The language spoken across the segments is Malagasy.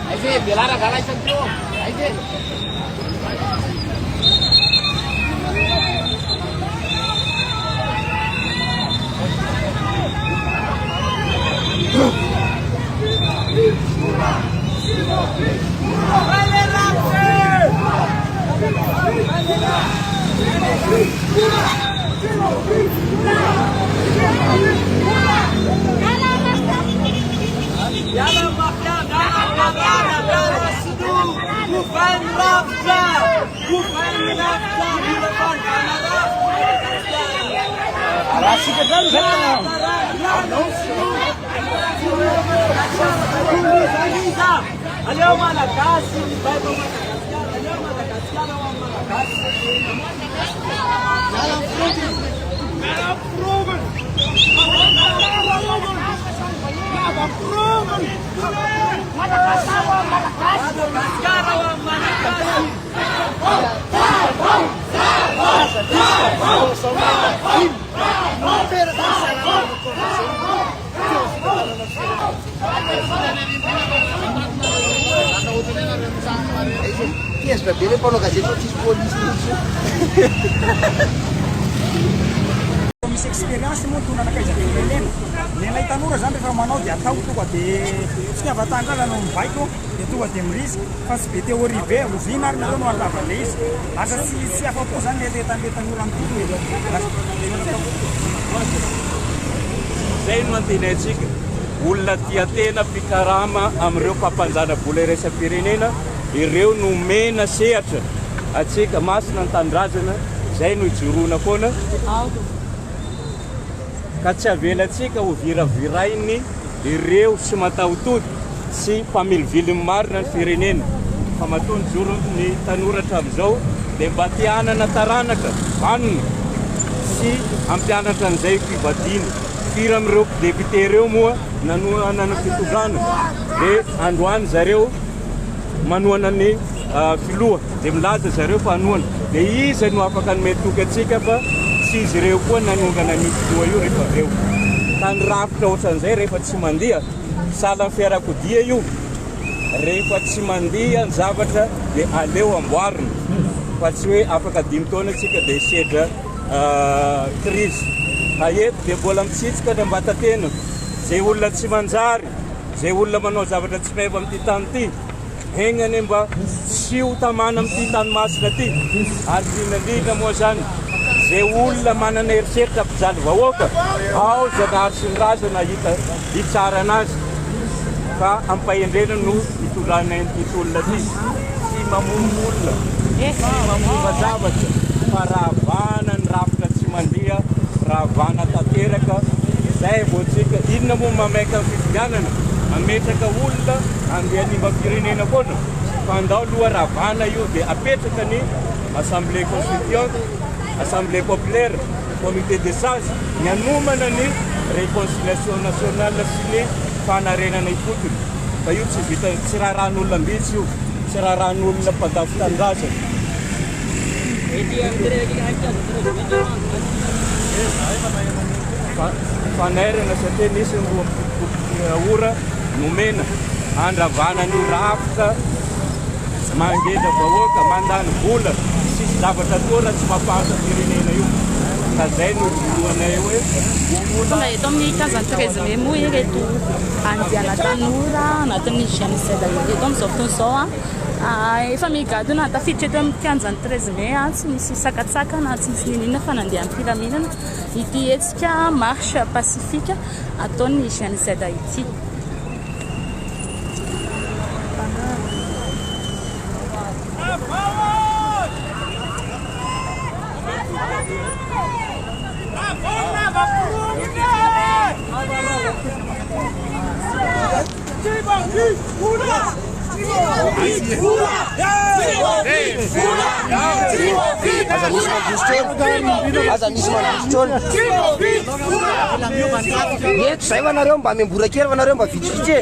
Aí, Belara, galera, isso aqui, ó. Aí, Aliou Malagasy, vai para Madagascar, aliou Madagascar ao Yes, but they don't kasi police misy experience moa tona nakaizakelelena nenay tanora zany rehefa manao dia atao tonga dia tsy avatandrala no mibaiko dia tonga dia mirisy fa tsy be teo rive ovina ary nareo no alavale izy asa tsy afa-po zany letanletan'ora am'tolo zay no mantenaitsika olona tia tena mpikarama amin'ireo mpampanjana vola iraisam-pirenena ireo no mena sehatra atsika masina ny tandrazana zay no ijoroana foana ka tsy avelantsika ho viravirainy ireo sy mataotody sy mpamilivily marina ny firenena fa matoa ny joro ny tanoratra amin'izao dia mba tianana taranaka vanona sy ampianatra an'izay fivadiny fira amin'ireo député ireo moa nanoana ny fitograna dia androany zareo manoana ny filoha dia milaza zareo fa hanoana dia izy no afaka nometoky atsika fa tsy izy ireo koa nanongana ny filoha io rehefa aveo tany rafitra ohatran'izay rehefa tsy mandiha sala ny fiarakodia io rehefa tsy mandiha ny zavatra dia aleo amboarina fa tsy hoe afaka 5 taona atsika dia sedra crise ka eto dia mbola mitsitsika ny ambatatena zay olona tsy manjary zay olona manao zavatra tsy meva amin'ity tany ity hegnany mba tsy ho tamana amin'ity tanomasina ity ary indrindra moa zany zay olona manana heriseritra mpijaly vahoaka ao zanahary sy ny razana hita hitsara anazy fa ampahendrena no hitondrana ity olona ity sy mamono olona sy mamova zavatra fa rahavana ny rafitra tsy mandeha rahavana tanteraka zay voatsika inona moa mamaika ny fitianana ametraka olona andehanimba firenena foana fa andao loha ravana io dia apetraka ny assemblée constituante assemblée populaire comité des sages ny anomana ny réconciliation nationale sy ny fanarenana ifotony fa io tsy vita tsy raharan'olona mbitsy io tsy raharan'olona mpadafo tandrazana fanairana satria nisy ora nomena andravana ny rafitra mangeda vahoaka mandany vola sisy zavatra toa tsy mampahasa firenena io ka zay no voalohana hoe tonga eto amin'ny 15 mai moa ireto andiana tanora anatin'ny GNZ eto amin'izao fotoan'izao efa migadona tafiditra eto amin'ny 15 mai tsy misy sakatsakana tsy misy ninina fa nandeha amin'ny filaminana ity hetsika marche pacifique ataon'ny GNZ ity aza misy mandositry eto zay fa anareo mba miambola kely fa anareo mba vitsivitsy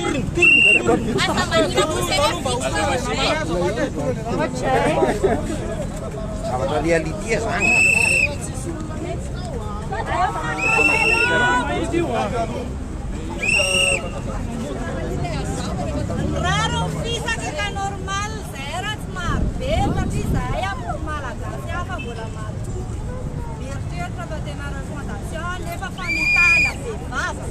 zavatra réalité zany Raro fisaka ka normal zay raha tsy mahabela zahay amin'ny malagasy hafa mbola matory mieritreritry fa tena recommandation nefa famitahana vehivavy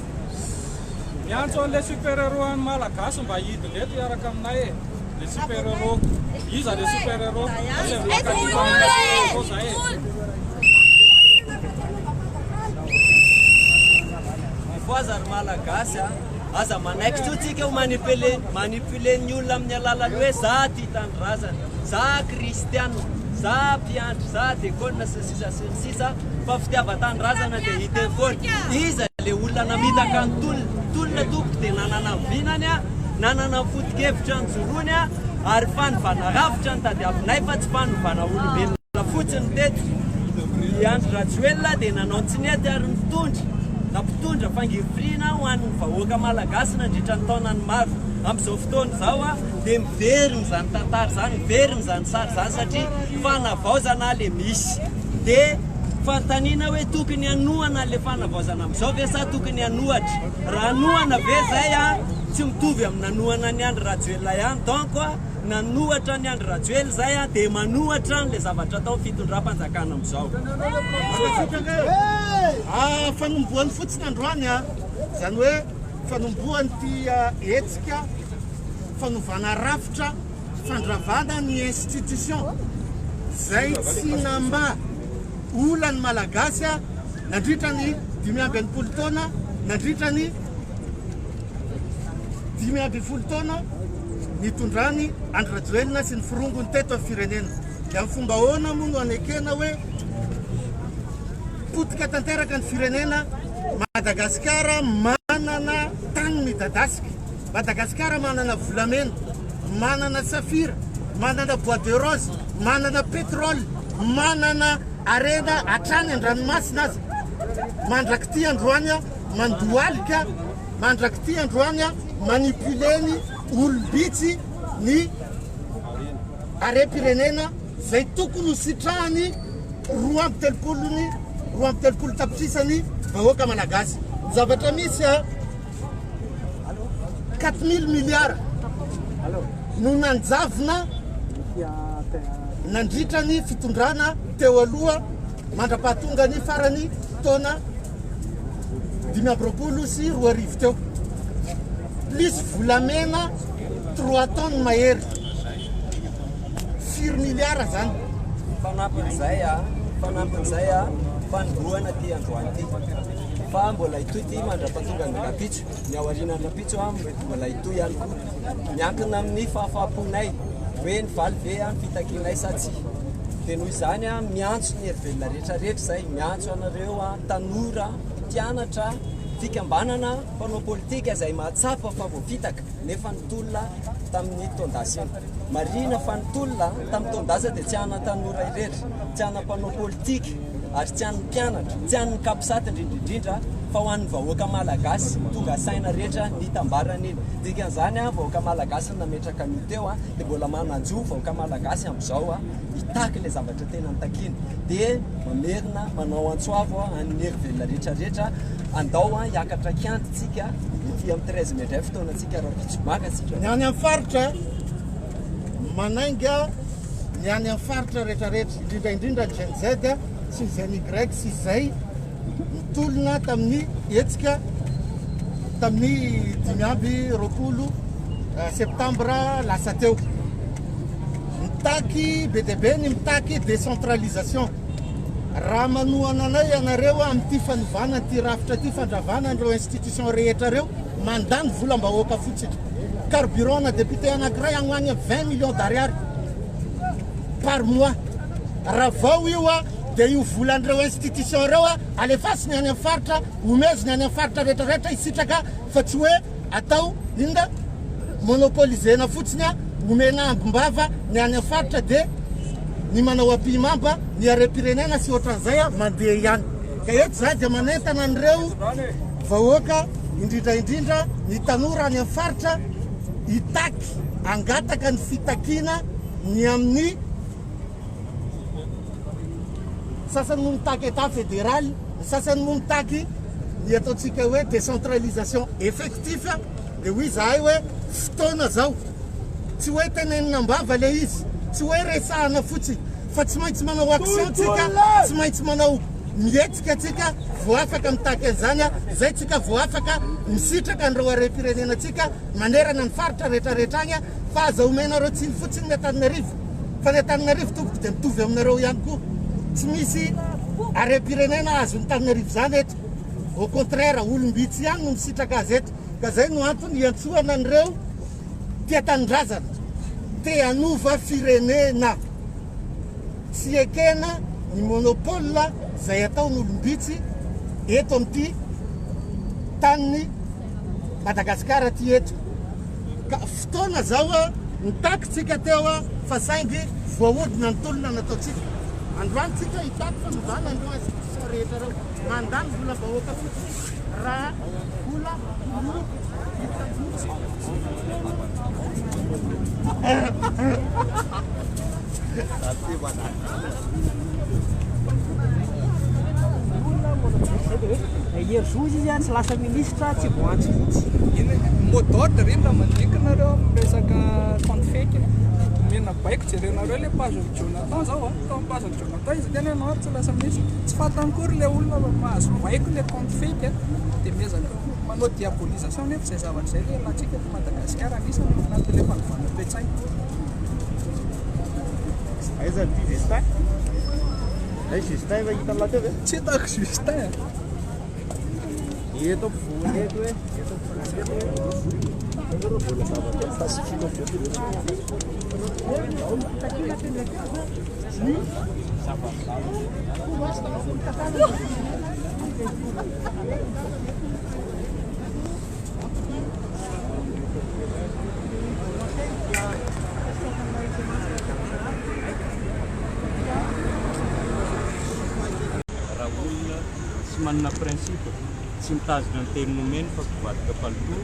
miantso an'le super héros any malagasy mba hidina eto iaraka aminay e le super héros iza le super héros Voazary malagasy aza manaikitra io tsika ho manipule ny olona amin'ny alalany hoe za ty tanindrazana za kristiana za mpiandry za dekona sisa fa fitiava-tanindrazana dia hita foana iza le olona namitaka ny tolona toko dia nanana vinany nanana fotikevitra ny jorony ary fanovana ravitra ny tadiavinay fa tsy fanovana olombelona fotsiny teto Andry Rajoelina dia nanao tsinety ary nitondra nampitondra fangefrina ho an'ny vahoaka malagasy nandritra ny taonany maro amin'izao fotoana izao dia miveriny zany tantara zany miveriny zany sary zany satria fanavaozana le misy dia fantaniana hoe tokony hanohana le fanavaozana amin'izao ve sa tokony hanohatra raha hanohana ve zay tsy mitovy amin'ny nanohana ny Andry Rajoelina ihany donc nanohatra ny Andry Rajoelina zay dia manohatra le zavatra atao fitondram-panjakana amin'izao fanomboany fotsiny androany zany hoe fanomboany ty etsika fanovana rafitra fandravana ny institution zay tsy namba olany malagasy nandritra ny 5 taona nandritra ny 5 taona nitondrany Andry Rajoelina sy ny firongony teto amin'ny firenena dia amin'ny fomba ahoana moa no anekena hoe potika tanteraka ny firenena Madagasikara manana tany midadasika Madagasikara manana volamena manana safira manana bois de rose manana pétrole manana arena atrany an-dranomasina azy mandraky ty androany mandoalika mandraky ty androany manipuleny olobitsy ny are-pirenena zay tokony ho sitrahany 2 tapitrisany vahoaka malagasy zavatra misy 4000 milliards no nanjavina nandritra ny fitondrana teo aloha mandra-pahatonga ny farany taona 5 sy 2 teo plus volamena 3 tonnes mahery 4 milliards zany fanampin'izay fanoroana ty androany ty fa mbola itoy ty mandra-pahatonga ny rapitso ny aoriana ny rapitso mety mbola itoy ihany koa miankina amin'ny fahafaponay hoe ny valy ve fitakinay sa tsy dia noho izany miantso ny hery velona rehetrarehetra zay miantso anareo tanora mpianatra fikambanana mpanao politika izay mahatsapa fa voafitaka nefa nitolona tamin'ny tondasy iny marina fa nitolona tamin'ny tondasa dia tsy hana tanora irery tsy hana mpanao politika ary tsy han'ny mpianatra tsy han'ny kapisady indrindrindrindra fa ho an'ny vahoaka malagasy tonga saina rehetra ny tambarana iny dikan'izany vahoaka malagasy nametraka an'io teo dia mbola mananjo vahoaka malagasy amin'izao hitaky le zavatra tena nitakiny dia mamerina manao antsoavo an'ny hery velona rehetrarehetra andao hiakatra kiandytsika ity amin'ny 13 mai indray fotoanantsika rapitsomaka tsika ny any amin'ny faritra manainga ny any amin'ny faritra rehetrarehetra indrindraindrindra ny GNZ sy zay ny grec sy zay mitolona tamin'ny etsika tamin'ny 20 septambra lasa teo mitaky be dia be ny mitaky décentralisation raha manohana anay ianareo amin'ity fanovana ty rafitra ty fandravana an'ireo institution rehetra reo mandany volam-bahoaka fotsiny carburant na député anankiray agnoany 20 millions d'ariary par mois raha vao io dia io volan'ireo institution reo alefasiny any amin'ny faritra omeziny any amin'ny faritra rehetrarehetra hisitraka fa tsy hoe atao inona monopolisena fotsiny nomena ambombava ny any afaritra dia ny manao ampimamba ny arem-pirenena sy ohatran'izay a mandeha ihany ka eto zay dia manentana an'ireo vahoaka indrindraindrindra ny tanora any amin'ny faritra hitaky angataka ny fitakiana ny amin'ny sasany moa mitaky état fédéral ny sasany moa mitaky ny ataontsika hoe décentralisation effectif dia hoy zahay hoe fotoana zao tsy hoe tenenina ambava le izy tsy hoe resahana fotsiny fa tsy maintsy manao action tsika tsy maintsy manao mietsika tsika vo afaka mitaky an'izany a zay tsika vo afaka misitraka an'ireo arem-pirenenantsika manerana ny faritra rehetrarehetra agny a fa aza omenareo tsiny fotsiny ny Antananarivo fa ny Antananarivo tompoko dia mitovy aminareo ihany koa tsy misy arem-pirenena azo ny Antananarivo zany eto au contraire olombitsy ihany no misitraka azy eto ka zay no antony iantsoana an'ireo tia tanindrazana te anova firenena tsy ekena ny monopole zay ataony olombitsy eto amin'ity taniny Madagasikara ty eto ka fotoana zao a nitakytsika teo a fa saingy voahodina ny tolona nataotsika androany tsika hitaky fa mivana androany institution rehetra reo mandany vola vahoaka fotsiny raha vola Hery zozy izy tsy lasa ministra tsy voantsy fotsy mot d'ordre iny raha mandikinareo resaka compte fake mena baiko jerenareo le page Jonathan zao tao amin'ny page Jonathan izy tena ianao tsy lasa ministra tsy fantankory le olona mahazo baiko le compte fake dia miezaka manao diabolisation nefa zay zavatra zay le latsika eto Madagasikara anisany anaty le fanovana toe-tsaina aiza ty Justin ay Justin va hita lahateo ve tsy hitako Justin eto ampovoany eto hoe eto manana principe tsy mitazona ny teny nomeny fa mpivadika palito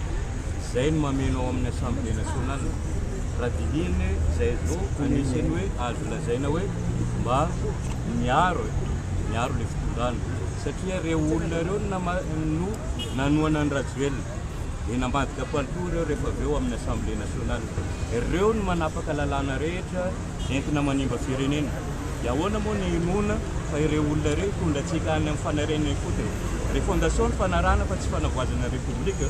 zay no mamenao amin'ny assemblée nationale raha dihiny zay zao anisany hoe azo lazaina hoe mba miaro le fitondrana satria reo olona reo no nanoana ny rajoelona dia nambadika palito reo rehefa avy eo amin'ny assemblée nationale reo no manapaka lalàna rehetra entina manimba firenena yahoana moa ny inona fa ireo olona reo tondratsika any amin'ny fanarenana fotony re fondation ny fanarana fa tsy fanavoazana république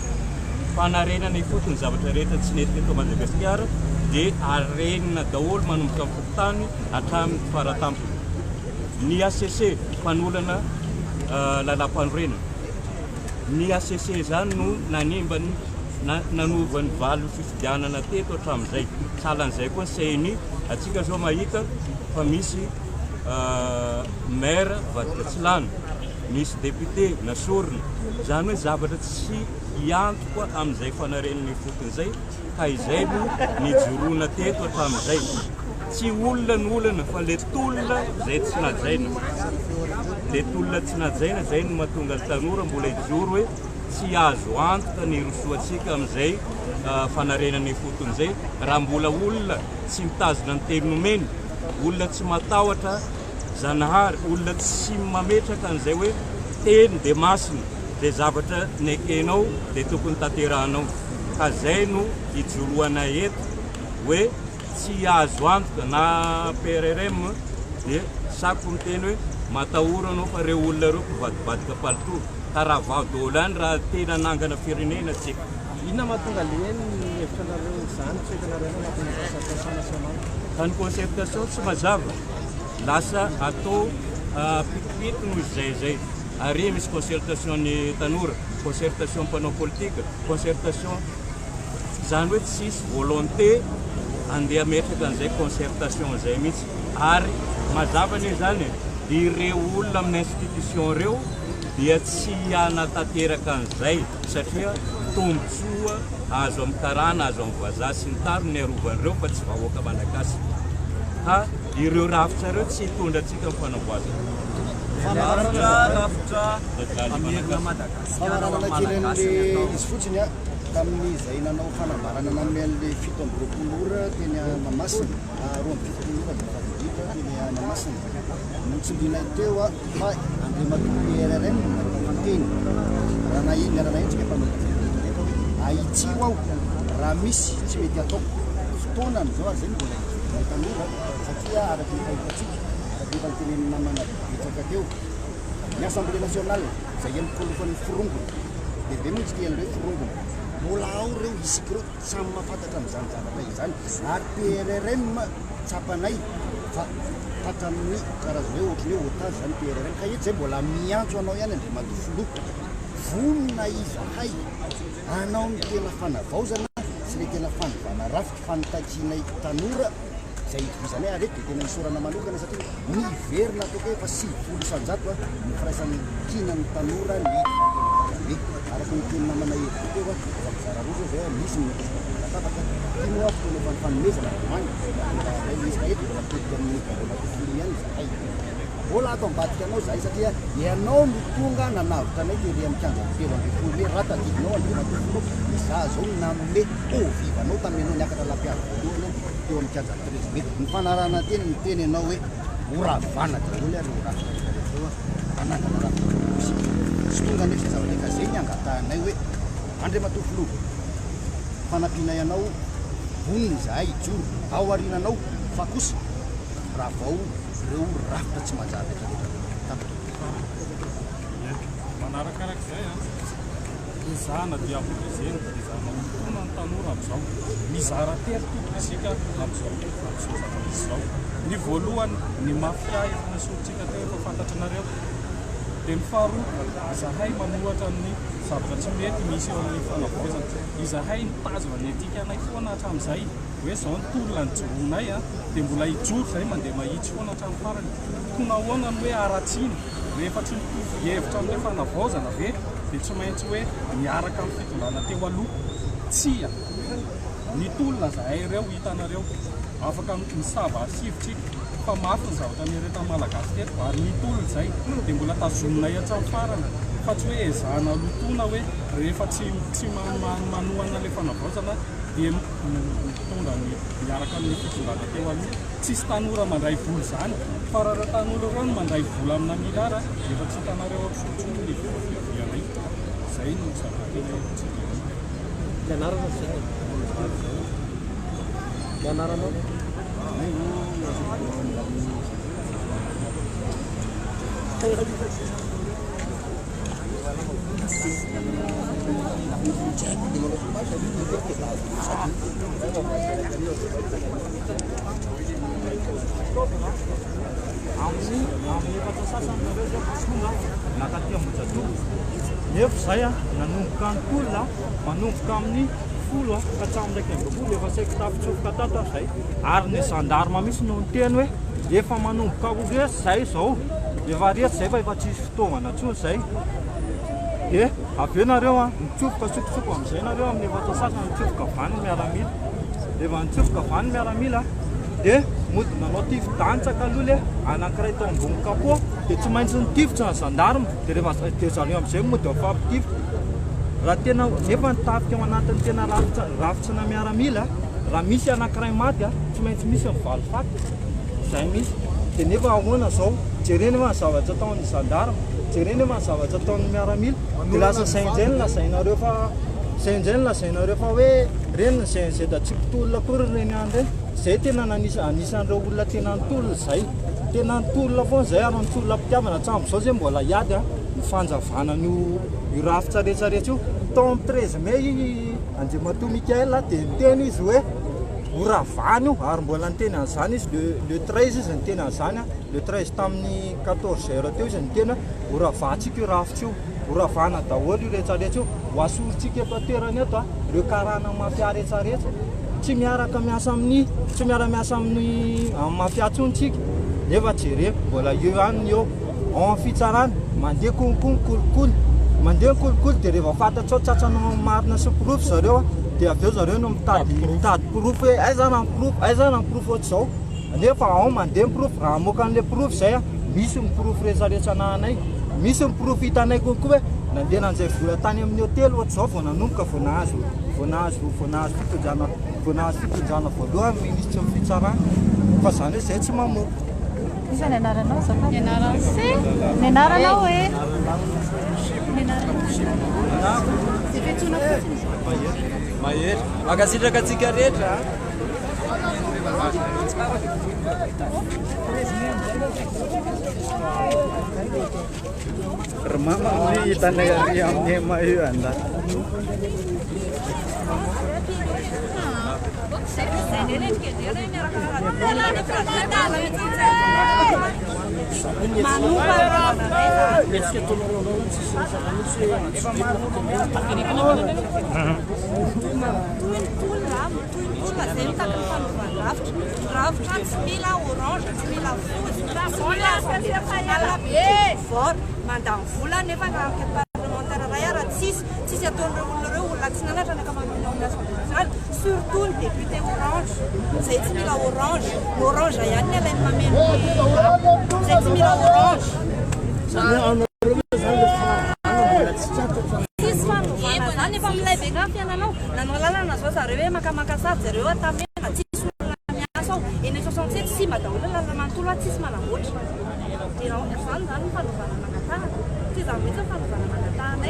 fanarenana fotony zavatra rehetra tsy nety eto Madagasikara dia arenina daholo manomboka amin'ny fototany hatramin'ny faratampony ny ACC fanolana lalam-panorenana ny ACC zany no nanimbany nanovany valo fifidianana teto hatramin'izay salan'izay koa CNI atsika zao mahita fa misy maire vadikatsilana misy député nasorona zany hoe zavatra tsy hiantoka amin'izay fanarenana fotony zay ka izay no nijoroana teto hatramin'izay tsy olona ny olana fa le tolona zay tsy najaina le tolona tsy najaina zay no mahatonga ny tanora mbola hijoro hoe tsy azo antoka ny rosoatsika amin'izay fanarenana fotony zay raha mbola olona tsy mitazona ny teny nomeny olona tsy matahotra zanahary olona tsy mametraka an'izay hoe teny dia masina dia zavatra nekenao dia tokony tanterahanao ka zay no hijoroana eto hoe tsy azo antoka na PRRM dia sako miteny hoe matahoranao fa reo olona reo mpivadibadika palito ka raha vao daholo any raha tena nangana firenena tsika inona mahatonga leny hevitranareo izany tsy hitanareo anatin'ny concertation nationale ka ny concertation tsy mazava lasa atao pitipity no zay ary misy concertation ny tanora concertation mpanao politique concertation zany hoe tsisy volonté andeha metraka an'izay concertation zay mihitsy ary mazava ny zany ireo olona amin'ny institution reo dia tsy hanatanteraka an'izay satria tombontsoa azo amin'ny karana azo amin'ny voaza sy ny taro ny arovan'ireo fa tsy vahoaka malagasy ka ireo rafitra ireo tsy hitondra antsika amin'ny fanamboazana rafitra amiherina Madagasikara izy fotsiny tamin'ny izay nanao fanambarana namean'le 7 amby 20 ora teny Mahamasina 2 amby 20 ora teny Mahamasina notsindiana teo fa andriamatoa PRRN fanteny raha nahiny tsika mpanao aitsio aho raha misy tsy mety ataoko fotoanany zao ary zay mbola tanora satria araky ny fahitatsika araky ny fanteneny namana betsaka teo ny Assemblée nationale zay amin'ny kolofany forongony bebe moa tsy tian'ireo forongony mbola ao reo isika reo samy mahafantatra amin'izany zavatra izany ary PRRN tsapanay fa tatramin'ny karazana hoe ohatran'ny hoe otage zany PRRN ka eto zay mbola miantso anao ihany Andriamatoa Filoha vonona izahay anao ny tena fanavaozana sy le tena fanovana rafitra fanotakinay tanora zay izany hoe arety dia tena isorana manokana satria niverina ataoko hoe fa 7 isan-jato ny firaisan'ny kinan'ny tanora ny araky ny teny namana hery teo zara roa zay misy tapaka timoa fotoana fanomezana any izy eto mbola tetika amin'ny Andriamatoa ihany zahay mbola ato ambadika anao zahay satria ianao no tonga nanavitra anay tery amin'ny kianja telo amby folo hoe raha tadidinao Andriamatoa Filoha izaho zao nanome vivanao tamenao niakatra lampiavo voalohany teo amin'ny kianja 13 metry ny fanarana teny ny teny anao hoe oravana daholo ary oravana teo anatana rafitra sy tonga nefa zay zavatra ka zay ny angatahanay hoe Andriamatoa Filoha fanampianay anao vonona izahay ijoro ao arinanao fa kosa raha vao reo rafitra tsy manjary manarakarak'izay izana dia prezidenta izana mitona ny tanora amin'izao mizara tery tokony isika amin'izao ny voalohany ny mafia efa nasoritsika teo efa fantatranareo dia ny faharoa izahay manohatra amin'ny zavatra tsy mety misy eo amin'ny fanavaozana izahay nitazona ny etika anay foana hatramin'izay hoe zao ny tolona ny joronay dia mbola hijoro zay mandeha mahitsy foana hatramin'ny farany tona ahoana ny hoe aratsiny rehefa tsy mitovy hevitra amin'ilay fanavaozana ve dia tsy maintsy hoe miaraka amin'ny fitondrana teo aloha tsia ny tolona zahay ireo hitanareo afaka misava sivotsika fa mafy ny zavatra miareta malagasy teto ary ny tolona zay dia mbola tazominay hatramin'ny farany fa tsy hoe ezahana lotona hoe rehefa tsy manohana ilay fanavaozana dia mitondra miaraka amin'ny fitondrana teo aloha tsisy tanora mandray vola zany fa raha tanora ireo no mandray vola amina milara efa tsy hitanareo aotrotsono ny vianay zay no zavatra Pianarana zay pianaranao nefa zay nanomboka ny tolona manomboka amin'ny folo ka hatramin'iraiky amby folo efa saika tafitsofoka tato zay ary ny gendarme misy no niteny hoe efa manomboka oresy zay zao efa resy zay fa efa tsisy fitaovana tsony zay dia aveo nareo mitsofoka tsokosoko amin'izay nareo amin'ny efatra sasany mitsofoka vany miaramila rehefa mitsofoka vany miaramila dia mody nanao tifo-dantsaka aloha le anankiray tao ambony kapô dia tsy maintsy nitifitra ny gendarme dia rehefa dia zareo amin'izay mody mifampitifitra raha tena nefa nitafika ao anatin'ny tena rafitra na miaramila raha misy anankiray maty tsy maintsy misy mivaly faty izay misy dia nefa ahoana zao jereny efa ny zavatra ataon'ny gendarme jereny efa ny zavatra ataon'ny miaramila dia lasa sainjay ny lazainareo fa sainjay ny lazainareo fa hoe reny ny zay da tsy mpitolona kory reny any reny zay tena anisan'ireo olona tena nitolona zay tena nitolona foana zay ary nitolona mpitiavana hatram'izao zay mbola hiady ny fanjavana io rafitra rehetrarehetra io tao amin'ny 13 mai Andriamatoa Mikael dia niteny izy hoe oravany io ary mbola niteny an'izany izy le 13 izy niteny an'izany le 13 tamin'ny 14 heures teo izy niteny oravatsika io rafitra io oravana daholo io rehetrarehetra io ho asoritsika eto atoerany eto ireo karana mafia rehetrarehetra tsy miaraka miasa amin'ny tsy miara-miasa amin'ny mafia tsontsika nefa jere mbola eo ihany eo en fitsarana mandeha konkono kolikoly mandeha kolikoly dia rehefa fantatsa ao tsatsanao marina sy pirofo zareo dia avy eo zareo no mitady pirofo hoe aizana ny pirofo ohatr'izao nefa ao mandeha ny pirofo raha moka an'ilay pirofo zay misy ny pirofo rehetrarehetra anay misy ny pirofo hitanay kokoa hoe nandeha nanjay vola tany amin'ny hôtely ohatr'izao vao nanomboka vao nahazo fitonjana voalohany ministra ny fitsarana fa zany hoe zay tsy mamoaka. Iza ny anaranao zao? Ny anaranao e? Mahery makasitraka atsika rehetra Mama ni hitanay ary amin'ny ema io anda mandany vola nefa raha enquête parlementaire ray ara tsisy ataon'ireo olona ireo olona tsy nanatra ny ankamaroany assemblée nationale surtout ny député orange zay tsy mila orange ny orange ihany ny alainy mameno zay tsy mila orange tsisy fanovana zany efa milay be ka fiainanao nanao lalana zao zareo hoe makamaka sady zareo atamena tsisy olona miasa ao eny 67 sy madahola lalana antolo tsisy manamboatra zany zany ny fanovana mangatahana tsy zany mihitsy ny fanovana mangatahana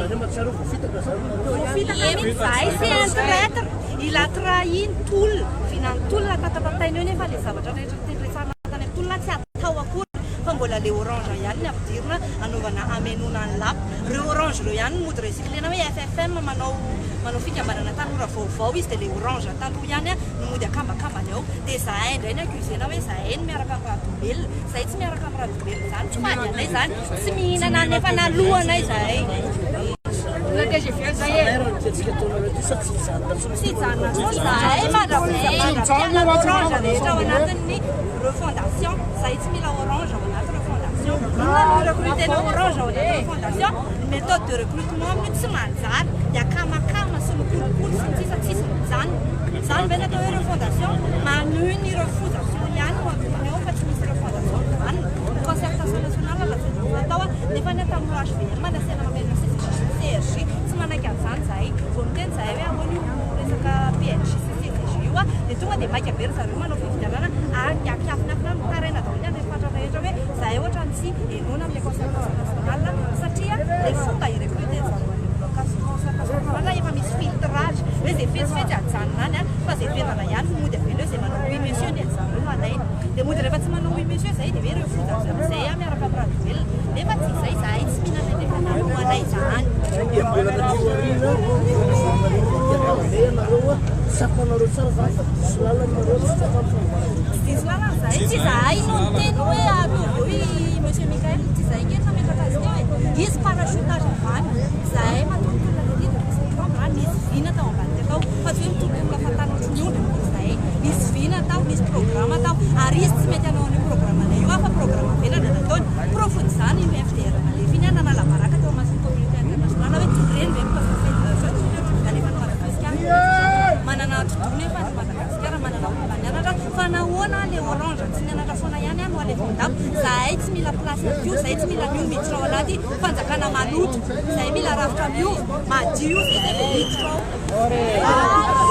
zay c'est un traître il a trahi ny tolona vinany tolona tatatatainy eo nefa le zavatra rehetra tany tolona tsy atao akory fa mbola le orange ihany ny ampidirina anaovana amenona ny lapa reo orange reo ihany mody recyclena hoe FFM manao fikambanana tanora vaovao izy dia le orange taloha ihany no mody akambakambany ao dia zahay indray ny accusena hoe zahay ny miaraka amin'ny radobelona zahay tsy miaraka amin'ny radobelona zany tsy fady anay zany tsy mihinana nefa nalohanay zahay sy janona koa zahay mandrapiana orange rehetra ao anatin'ny refondation zahay tsy mila orange ao anaty refondation recrutena orange ao anaty refondation méthode de recrutement amin'io tsy manjary dia kamakama sy mikolokolo sy tsisy zany hoe natao hoe refondation maneho ny refondation ihany no ampiny ao fa tsy misy refondation zany concertation nationale natao nefa ny atamin'ny HVM nasena mamelona CRJ tsy manaiky an'izany zahay vao miteny zahay hoe ambony resaka PNJ CCJ io dia tonga dia maika be ry zareo manao fifidianana akiafinafina mitaraina daholo any rehetra rehetra hoe zahay ohatra ny tsy enona amin'ilay concertation nationale satria le fomba irecruter concertation efa misy filtrage hoe zay fetsifetsy ajanona any fa zay venana ihany mody avelo zay manao oui monsieur ny zareo manayna dia mody rehefa tsy manao oui monsieur zay dia hoe reo fodazay zay miaraka amin'ny radiovelona nefa tsy zay zahay tsy mihinana nefa nanoanay zany tsy zahay no niteny hoe atao i monsieur Michael tsy zahay ngery nametraka azy teo hoe izy parachutage avany zahay matolotolona dedidra misy vina tao ambany takao fa tsy hoe mitolotolola fatanotron'ondry zahay misy vina tao misy programme tao ary izy tsy mety anao an'io programme anay io fa programme velana nataony profony zany io FDR nalefiny a nanala baraka teo amasin'ny communauté internationale hoe reny ve alefa ny Madagasikara manana todony efa ny Madagasikara manana olona nianatra fa nahoana le orange tsy nianatra foana ihany no alefondamo zahay tsy mila place akio zahay tsy mila mio miditra ao anaty fanjakana maloto zahay mila rafitra mio madio zay zay miditra ao